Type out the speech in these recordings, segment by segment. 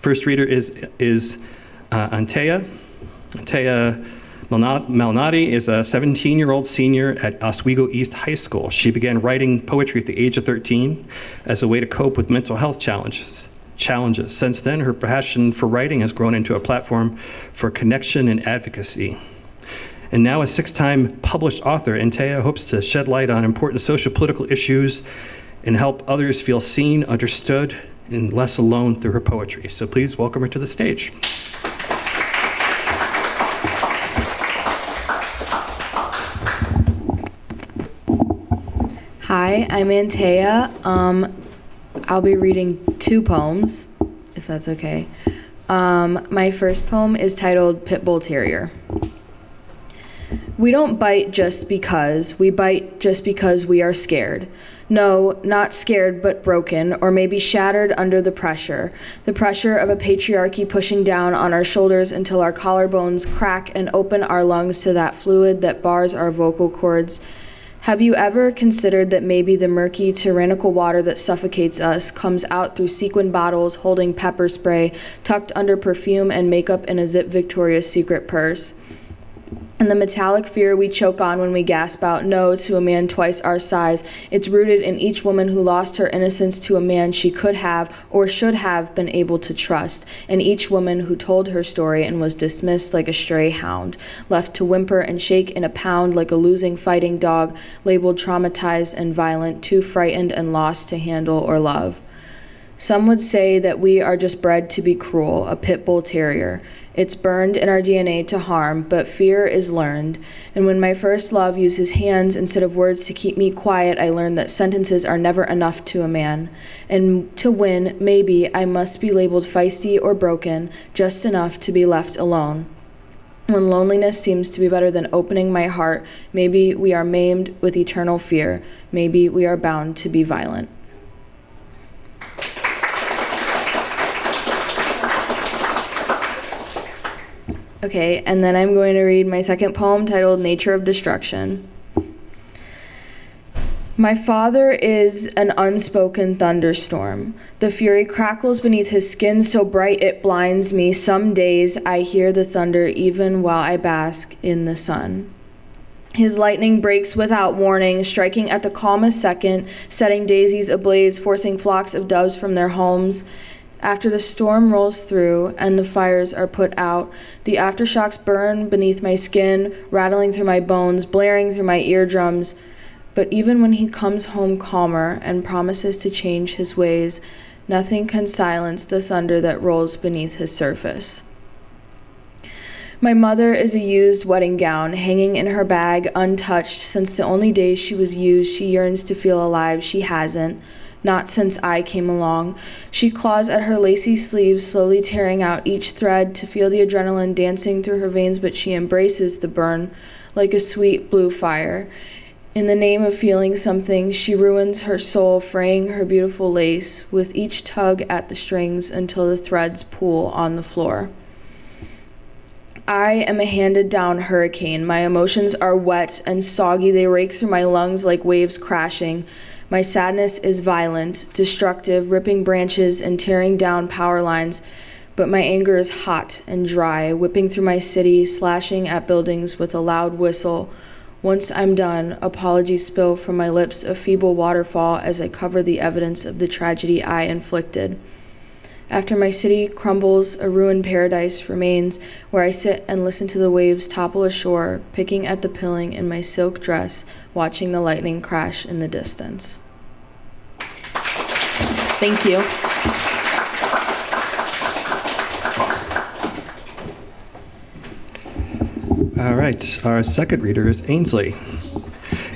First reader is Antaya. Antaya Malnati is a 17-year-old senior at Oswego East High School. She began writing poetry at the age of 13 as a way to cope with mental health challenges. Since then, her passion for writing has grown into a platform for connection and advocacy. And now a 6-time published author, Antaya hopes to shed light on important social political issues and help others feel seen, understood, and less alone through her poetry. So please welcome her to the stage. Hi, I'm Antaya. I'll be reading 2 poems, if that's okay. My first poem is titled Pit Bull Terrier. We don't bite just because. We bite just because we are scared. No, not scared, but broken, or maybe shattered under the pressure of a patriarchy pushing down on our shoulders until our collarbones crack and open our lungs to that fluid that bars our vocal cords. Have you ever considered that maybe the murky, tyrannical water that suffocates us comes out through sequin bottles holding pepper spray, tucked under perfume and makeup in a Zip Victoria's Secret purse? And the metallic fear we choke on when we gasp out no to a man twice our size, it's rooted in each woman who lost her innocence to a man she could have or should have been able to trust, and each woman who told her story and was dismissed like a stray hound, left to whimper and shake in a pound like a losing fighting dog, labeled traumatized and violent, too frightened and lost to handle or love. Some would say that we are just bred to be cruel, a pit bull terrier. It's burned in our DNA to harm, but fear is learned. And when my first love used his hands instead of words to keep me quiet, I learned that sentences are never enough to a man. And to win, maybe I must be labeled feisty or broken, just enough to be left alone. When loneliness seems to be better than opening my heart, maybe we are maimed with eternal fear. Maybe we are bound to be violent. Okay, and then I'm going to read my second poem titled Nature of Destruction. My father is an unspoken thunderstorm. The fury crackles beneath his skin so bright it blinds me. Some days I hear the thunder even while I bask in the sun. His lightning breaks without warning, striking at the calmest second, setting daisies ablaze, forcing flocks of doves from their homes. After the storm rolls through and the fires are put out, the aftershocks burn beneath my skin, rattling through my bones, blaring through my eardrums. But even when he comes home calmer and promises to change his ways, nothing can silence the thunder that rolls beneath his surface. My mother is a used wedding gown, hanging in her bag, untouched, since the only days she was used she yearns to feel alive. She hasn't. Not since I came along. She claws at her lacy sleeves, slowly tearing out each thread to feel the adrenaline dancing through her veins, but she embraces the burn like a sweet blue fire. In the name of feeling something, she ruins her soul, fraying her beautiful lace with each tug at the strings until the threads pool on the floor. I am a handed-down hurricane. My emotions are wet and soggy. They rake through my lungs like waves crashing. My sadness is violent, destructive, ripping branches and tearing down power lines, but my anger is hot and dry, whipping through my city, slashing at buildings with a loud whistle. Once I'm done, apologies spill from my lips, a feeble waterfall as I cover the evidence of the tragedy I inflicted. After my city crumbles, a ruined paradise remains, where I sit and listen to the waves topple ashore, picking at the pilling in my silk dress, watching the lightning crash in the distance. Thank you. All right, our second reader is Ainsley.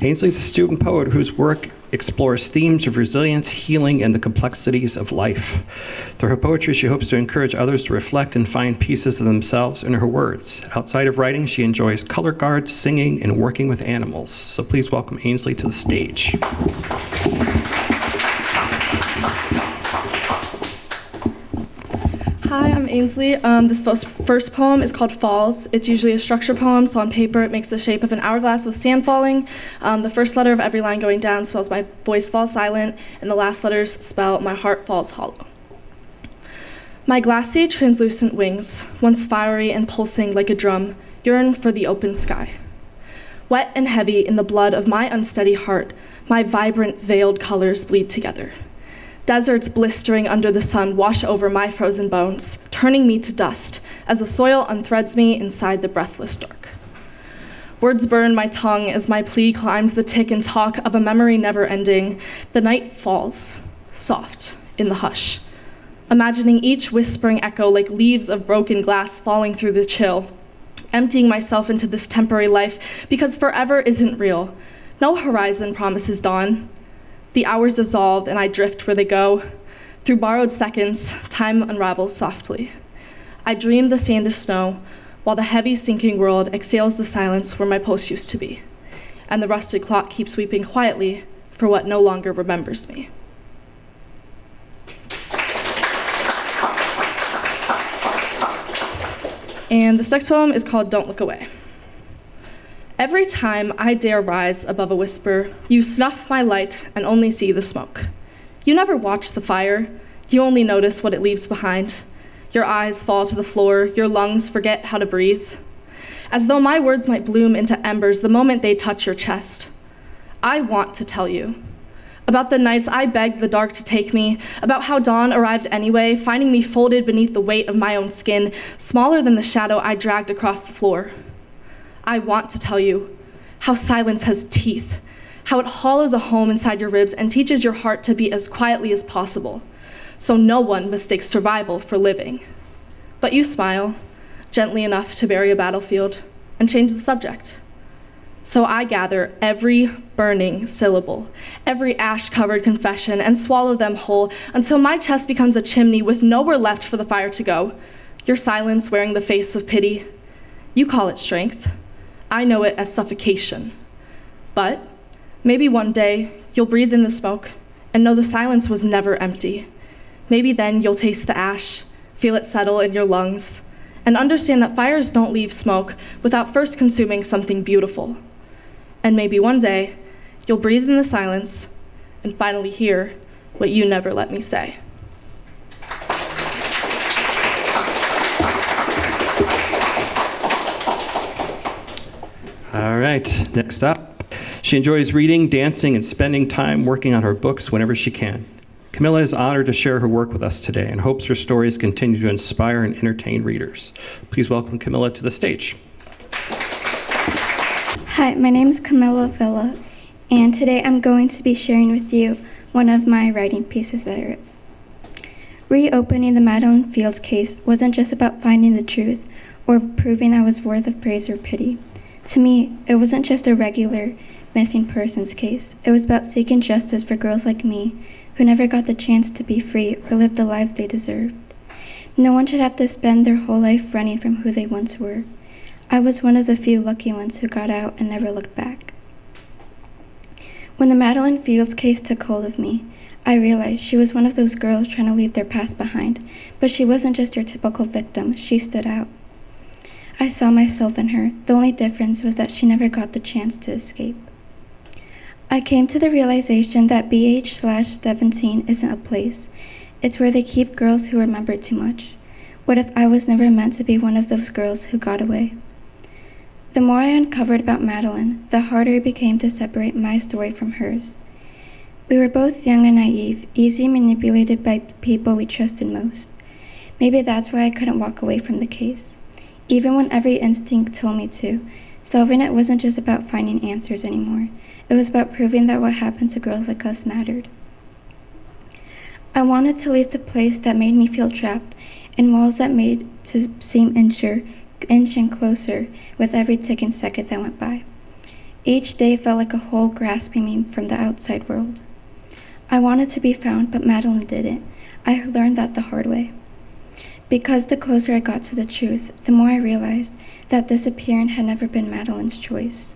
Ainsley's a student poet whose work explores themes of resilience, healing, and the complexities of life. Through her poetry, she hopes to encourage others to reflect and find pieces of themselves in her words. Outside of writing, she enjoys color guards, singing, and working with animals. So please welcome Ainsley to the stage. Hi, I'm Ainsley. This first poem is called Falls. It's usually a structure poem, so on paper it makes the shape of an hourglass with sand falling. The first letter of every line going down spells my voice falls silent, and the last letters spell my heart falls hollow. My glassy, translucent wings, once fiery and pulsing like a drum, yearn for the open sky. Wet and heavy in the blood of my unsteady heart, my vibrant, veiled colors bleed together. Deserts blistering under the sun wash over my frozen bones, turning me to dust as the soil unthreads me inside the breathless dark. Words burn my tongue as my plea climbs the tick and talk of a memory never ending. The night falls, soft, in the hush, imagining each whispering echo like leaves of broken glass falling through the chill, emptying myself into this temporary life because forever isn't real. No horizon promises dawn. The hours dissolve and I drift where they go. Through borrowed seconds, time unravels softly. I dream the sand is snow, while the heavy sinking world exhales the silence where my post used to be, and the rusted clock keeps weeping quietly for what no longer remembers me. And this next poem is called Don't Look Away. Every time I dare rise above a whisper, you snuff my light and only see the smoke. You never watch the fire, you only notice what it leaves behind. Your eyes fall to the floor, your lungs forget how to breathe. As though my words might bloom into embers the moment they touch your chest. I want to tell you about the nights I begged the dark to take me, about how dawn arrived anyway, finding me folded beneath the weight of my own skin, smaller than the shadow I dragged across the floor. I want to tell you how silence has teeth, how it hollows a home inside your ribs and teaches your heart to beat as quietly as possible, so no one mistakes survival for living. But you smile, gently enough to bury a battlefield, and change the subject. So I gather every burning syllable, every ash-covered confession, and swallow them whole until my chest becomes a chimney with nowhere left for the fire to go. Your silence wearing the face of pity. You call it strength. I know it as suffocation. But maybe one day you'll breathe in the smoke and know the silence was never empty. Maybe then you'll taste the ash, feel it settle in your lungs, and understand that fires don't leave smoke without first consuming something beautiful. And maybe one day, you'll breathe in the silence and finally hear what you never let me say. All right, next up. She enjoys reading, dancing, and spending time working on her books whenever she can. Camilla is honored to share her work with us today and hopes her stories continue to inspire and entertain readers. Please welcome Camilla to the stage. Hi, my name is Camilla Villa, and today I'm going to be sharing with you one of my writing pieces that I wrote. Reopening the Madeline Fields case wasn't just about finding the truth or proving I was worth of praise or pity. To me, it wasn't just a regular missing persons case. It was about seeking justice for girls like me who never got the chance to be free or live the lives they deserved. No one should have to spend their whole life running from who they once were. I was one of the few lucky ones who got out and never looked back. When the Madeline Fields case took hold of me, I realized she was one of those girls trying to leave their past behind, but she wasn't just your typical victim, she stood out. I saw myself in her. The only difference was that she never got the chance to escape. I came to the realization that BH/17 isn't a place. It's where they keep girls who remember too much. What if I was never meant to be one of those girls who got away? The more I uncovered about Madeline, the harder it became to separate my story from hers. We were both young and naive, easily manipulated by people we trusted most. Maybe that's why I couldn't walk away from the case. Even when every instinct told me to, solving it wasn't just about finding answers anymore. It was about proving that what happened to girls like us mattered. I wanted to leave the place that made me feel trapped in walls that made to seem inching closer with every ticking second that went by. Each day felt like a hole grasping me from the outside world. I wanted to be found, but Madeline didn't. I learned that the hard way. Because the closer I got to the truth, the more I realized that disappearing had never been Madeline's choice.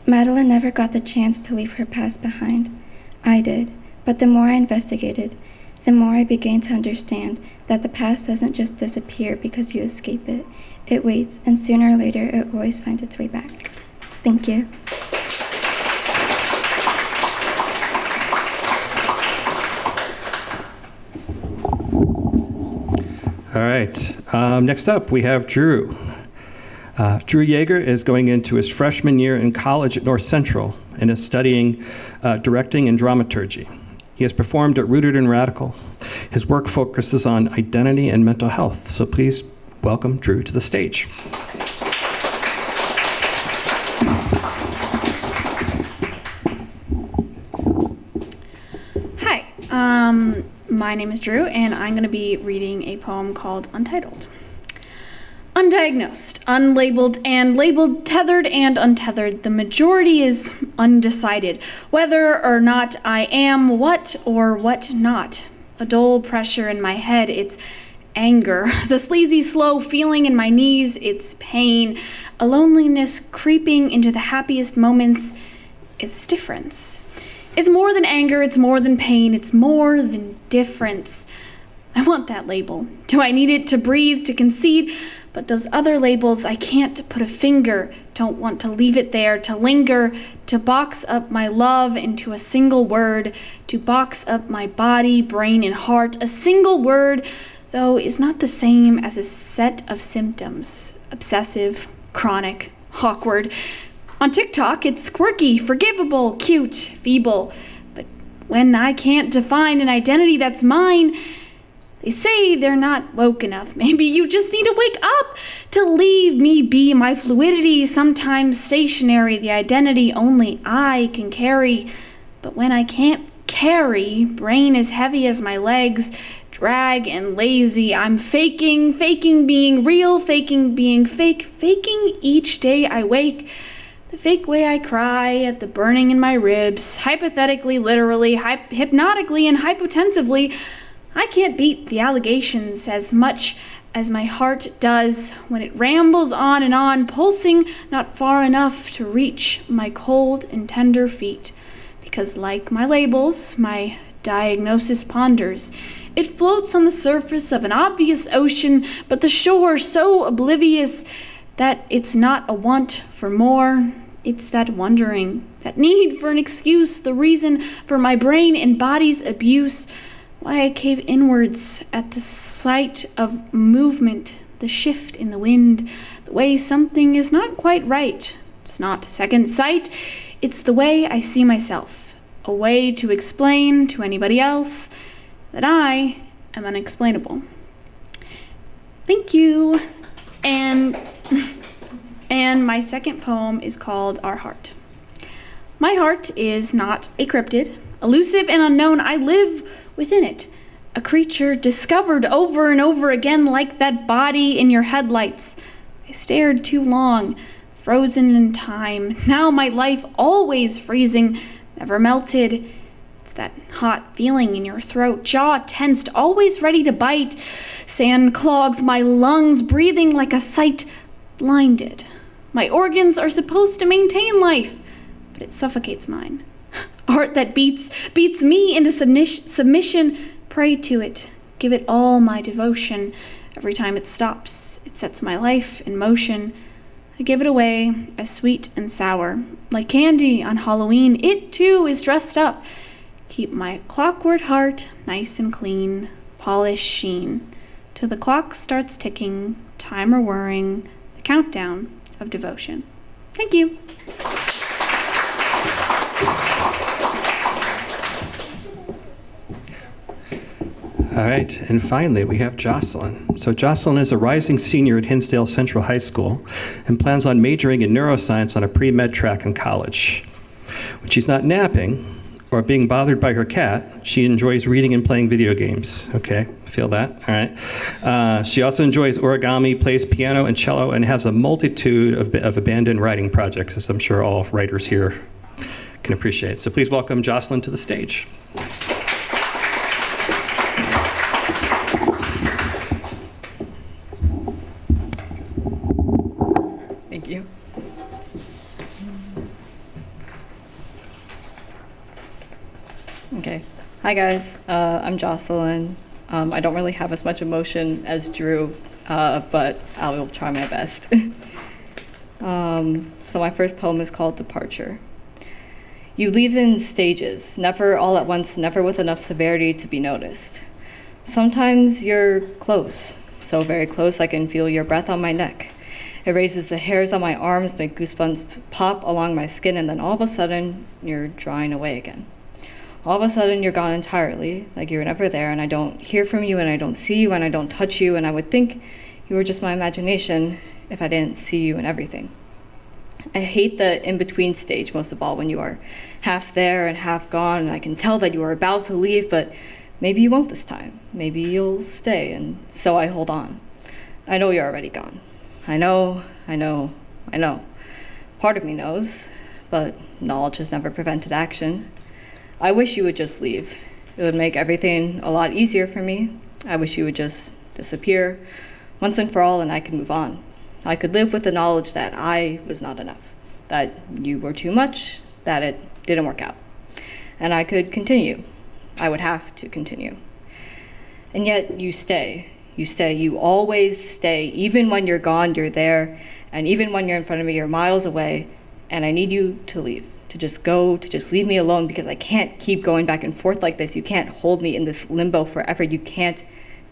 Madeline never got the chance to leave her past behind. I did, but the more I investigated, the more I began to understand that the past doesn't just disappear because you escape it. It waits, and sooner or later, it always finds its way back. Thank you. All right. Next up, we have Drew. Drew Yeager is going into his freshman year in college at North Central and is studying directing and dramaturgy. He has performed at Rooted and Radical. His work focuses on identity and mental health. So please welcome Drew to the stage. Hi, my name is Drew, and I'm going to be reading a poem called Untitled. Undiagnosed, unlabeled, and labeled, tethered and untethered, the majority is undecided, whether or not I am what or what not. A dull pressure in my head, it's anger. The sleazy, slow feeling in my knees, it's pain. A loneliness creeping into the happiest moments, it's difference. It's more than anger, it's more than pain, it's more than difference. I want that label. Do I need it to breathe, to concede? But those other labels, I can't put a finger, don't want to leave it there, to linger, to box up my love into a single word, to box up my body, brain, and heart. A single word, though, is not the same as a set of symptoms. Obsessive, chronic, awkward. On TikTok, it's quirky, forgivable, cute, feeble. But when I can't define an identity that's mine, they say they're not woke enough. Maybe you just need to wake up to leave me be. My fluidity, sometimes stationary, the identity only I can carry. But when I can't carry, brain as heavy as my legs, drag and lazy, I'm faking being real, faking being fake, faking each day I wake. The fake way I cry at the burning in my ribs, hypothetically, literally, hypnotically, and hypotensively. I can't beat the allegations as much as my heart does when it rambles on and on, pulsing not far enough to reach my cold and tender feet. Because like my labels, my diagnosis ponders. It floats on the surface of an obvious ocean, but the shore so oblivious that it's not a want for more. It's that wondering, that need for an excuse, the reason for my brain and body's abuse. Why I cave inwards at the sight of movement, the shift in the wind, the way something is not quite right. It's not second sight, it's the way I see myself, a way to explain to anybody else that I am unexplainable. Thank you. And my second poem is called Our Heart. My heart is not a cryptid, elusive and unknown. I live within it, a creature discovered over and over again like that body in your headlights. I stared too long, frozen in time. Now my life always freezing, never melted. It's that hot feeling in your throat, jaw tensed, always ready to bite. Sand clogs my lungs, breathing like a sight blinded. My organs are supposed to maintain life, but it suffocates mine. Art that beats me into submission, pray to it, give it all my devotion. Every time it stops, it sets my life in motion. I give it away as sweet and sour, like candy on Halloween. It too is dressed up. Keep my clockwork heart nice and clean, polished sheen, till the clock starts ticking, timer whirring, the countdown of devotion. Thank you. All right, and finally, we have Jocelyn. So Jocelyn is a rising senior at Hinsdale Central High School and plans on majoring in neuroscience on a pre-med track in college. When she's not napping or being bothered by her cat, she enjoys reading and playing video games. Okay, feel that? All right. She also enjoys origami, plays piano and cello, and has a multitude of abandoned writing projects, as I'm sure all writers here can appreciate. So please welcome Jocelyn to the stage. Thank you. Okay. Hi guys, I'm Jocelyn. I don't really have as much emotion as Drew, but I will try my best. So my first poem is called Departure. You leave in stages, never all at once, never with enough severity to be noticed. Sometimes you're close, so very close I can feel your breath on my neck. It raises the hairs on my arms, make goosebumps pop along my skin, and then all of a sudden, you're drying away again. All of a sudden, you're gone entirely, like you were never there, and I don't hear from you, and I don't see you, and I don't touch you, and I would think you were just my imagination if I didn't see you and everything. I hate the in-between stage most of all, when you are half there and half gone, and I can tell that you are about to leave, but maybe you won't this time. Maybe you'll stay, and so I hold on. I know you're already gone. I know. Part of me knows, but knowledge has never prevented action. I wish you would just leave. It would make everything a lot easier for me. I wish you would just disappear once and for all, and I could move on. I could live with the knowledge that I was not enough, that you were too much, that it didn't work out. And I could continue. I would have to continue. And yet you stay. You stay. You always stay. Even when you're gone, you're there. And even when you're in front of me, you're miles away. And I need you to leave, to just go, to just leave me alone, because I can't keep going back and forth like this. You can't hold me in this limbo forever. You can't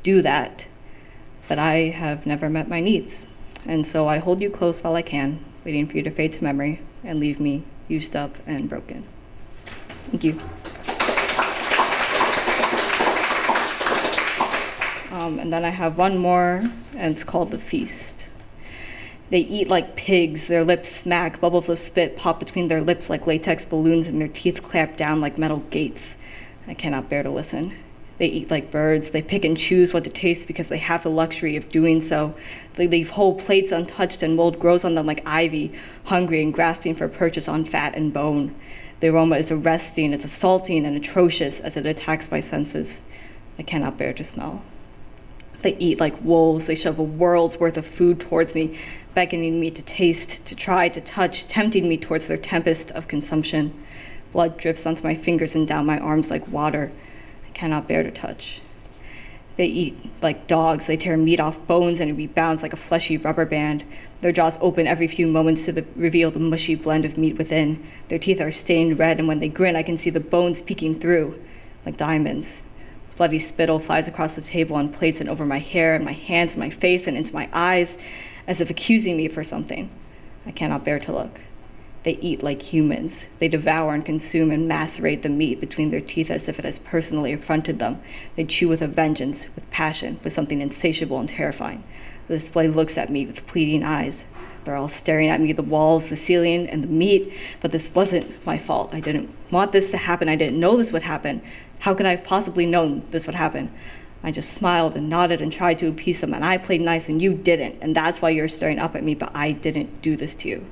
do that. But I have never met my needs. And so I hold you close while I can, waiting for you to fade to memory and leave me used up and broken. Thank you. And then I have one more, and it's called The Feast. They eat like pigs, their lips smack, bubbles of spit pop between their lips like latex balloons, and their teeth clamp down like metal gates. I cannot bear to listen. They eat like birds. They pick and choose what to taste because they have the luxury of doing so. They leave whole plates untouched, and mold grows on them like ivy, hungry and grasping for purchase on fat and bone. The aroma is arresting, it's assaulting and atrocious as it attacks my senses. I cannot bear to smell. They eat like wolves. They shove a world's worth of food towards me, beckoning me to taste, to try, to touch, tempting me towards their tempest of consumption. Blood drips onto my fingers and down my arms like water. I cannot bear to touch. They eat like dogs. They tear meat off bones, and it rebounds like a fleshy rubber band. Their jaws open every few moments to reveal the mushy blend of meat within. Their teeth are stained red, and when they grin, I can see the bones peeking through like diamonds. Bloody spittle flies across the table on plates and over my hair and my hands and my face and into my eyes, as if accusing me for something. I cannot bear to look. They eat like humans. They devour and consume and macerate the meat between their teeth as if it has personally affronted them. They chew with a vengeance, with passion, with something insatiable and terrifying. The display looks at me with pleading eyes. They're all staring at me, the walls, the ceiling, and the meat, but this wasn't my fault. I didn't want this to happen. I didn't know this would happen. How could I have possibly known this would happen? I just smiled and nodded and tried to appease them, and I played nice and you didn't, and that's why you're staring up at me, but I didn't do this to you.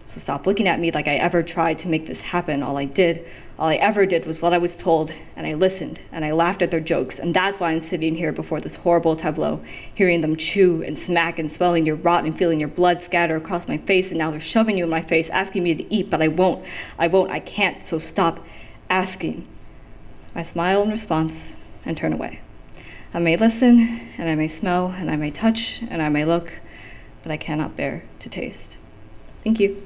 So stop looking at me like I ever tried to make this happen. All I ever did was what I was told, and I listened, and I laughed at their jokes, and that's why I'm sitting here before this horrible tableau, hearing them chew and smack and smelling your rot and feeling your blood scatter across my face, and now they're shoving you in my face, asking me to eat, but I won't, I can't, so stop asking. I smile in response and turn away. I may listen, and I may smell, and I may touch, and I may look, but I cannot bear to taste. Thank you.